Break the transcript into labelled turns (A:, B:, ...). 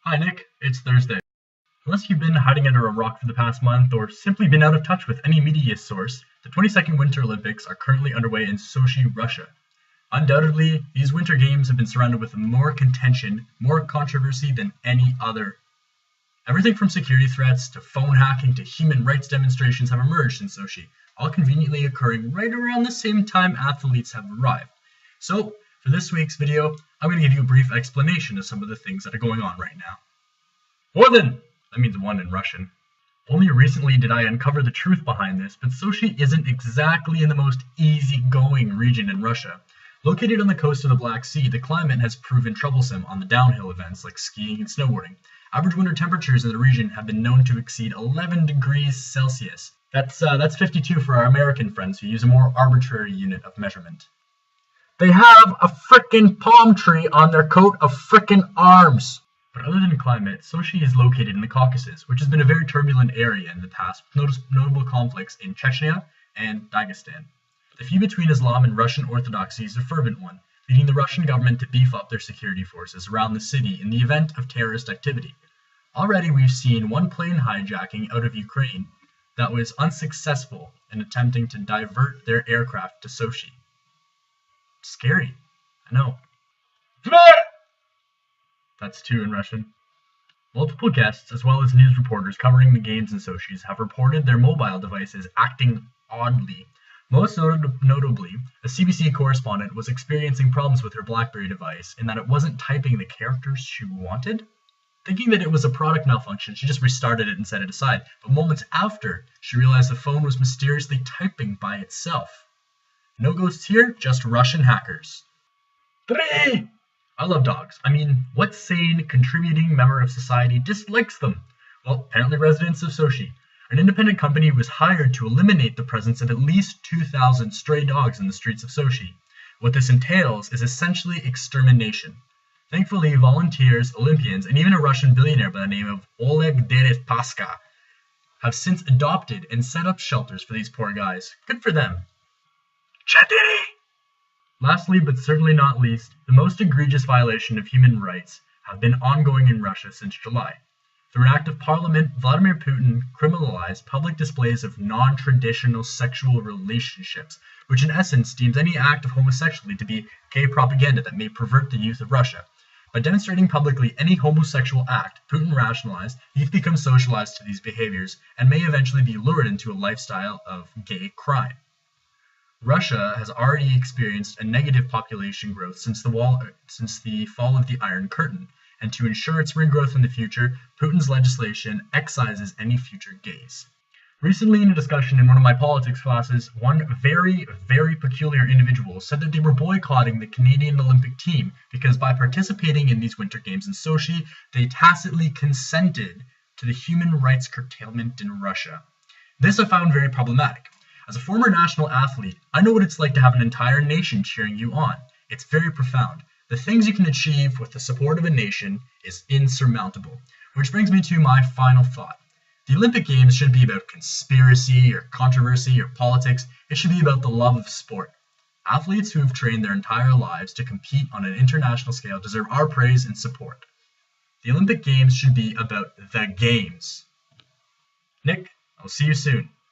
A: Hi Nick, it's Thursday. Unless you've been hiding under a rock for the past month or simply been out of touch with any media source, the 22nd Winter Olympics are currently underway in Sochi, Russia. Undoubtedly, these Winter Games have been surrounded with more contention, more controversy than any other. Everything from security threats to phone hacking to human rights demonstrations have emerged in Sochi, all conveniently occurring right around the same time athletes have arrived. So, for this week's video, I'm going to give you a brief explanation of some of the things that are going on right now. One! That means one in Russian. Only recently did I uncover the truth behind this, but Sochi isn't exactly in the most easygoing region in Russia. Located on the coast of the Black Sea, the climate has proven troublesome on the downhill events like skiing and snowboarding. Average winter temperatures in the region have been known to exceed 11 degrees Celsius. That's 52 for our American friends who use a more arbitrary unit of measurement. They have a frickin' palm tree on their coat of frickin' arms. But other than climate, Sochi is located in the Caucasus, which has been a very turbulent area in the past, with notable conflicts in Chechnya and Dagestan. The feud between Islam and Russian Orthodoxy is a fervent one, leading the Russian government to beef up their security forces around the city in the event of terrorist activity. Already we've seen one plane hijacking out of Ukraine that was unsuccessful in attempting to divert their aircraft to Sochi. Scary, I know. That's two in Russian. Multiple guests, as well as news reporters covering the games in Sochi, have reported their mobile devices acting oddly. Most notably, a CBC correspondent was experiencing problems with her BlackBerry device in that it wasn't typing the characters she wanted. Thinking that it was a product malfunction, she just restarted it and set it aside. But moments after, she realized the phone was mysteriously typing by itself. No ghosts here, just Russian hackers. 3! I love dogs. I mean, what sane, contributing member of society dislikes them? Well, apparently residents of Sochi. An independent company was hired to eliminate the presence of at least 2,000 stray dogs in the streets of Sochi. What this entails is essentially extermination. Thankfully, volunteers, Olympians, and even a Russian billionaire by the name of Oleg Deripaska have since adopted and set up shelters for these poor guys. Good for them. Chatiri! Lastly, but certainly not least, the most egregious violation of human rights have been ongoing in Russia since July. Through an act of parliament, Vladimir Putin criminalized public displays of non-traditional sexual relationships, which in essence deems any act of homosexuality to be gay propaganda that may pervert the youth of Russia. By demonstrating publicly any homosexual act, Putin rationalized youth become socialized to these behaviors and may eventually be lured into a lifestyle of gay crime. Russia has already experienced a negative population growth since the fall of the Iron Curtain, and to ensure its regrowth in the future, Putin's legislation excises any future gays. Recently, in a discussion in one of my politics classes, one very, very peculiar individual said that they were boycotting the Canadian Olympic team because by participating in these Winter Games in Sochi, they tacitly consented to the human rights curtailment in Russia. This I found very problematic. As a former national athlete, I know what it's like to have an entire nation cheering you on. It's very profound. The things you can achieve with the support of a nation is insurmountable. Which brings me to my final thought. The Olympic Games shouldn't be about conspiracy or controversy or politics. It should be about the love of sport. Athletes who have trained their entire lives to compete on an international scale deserve our praise and support. The Olympic Games should be about the games. Nick, I'll see you soon.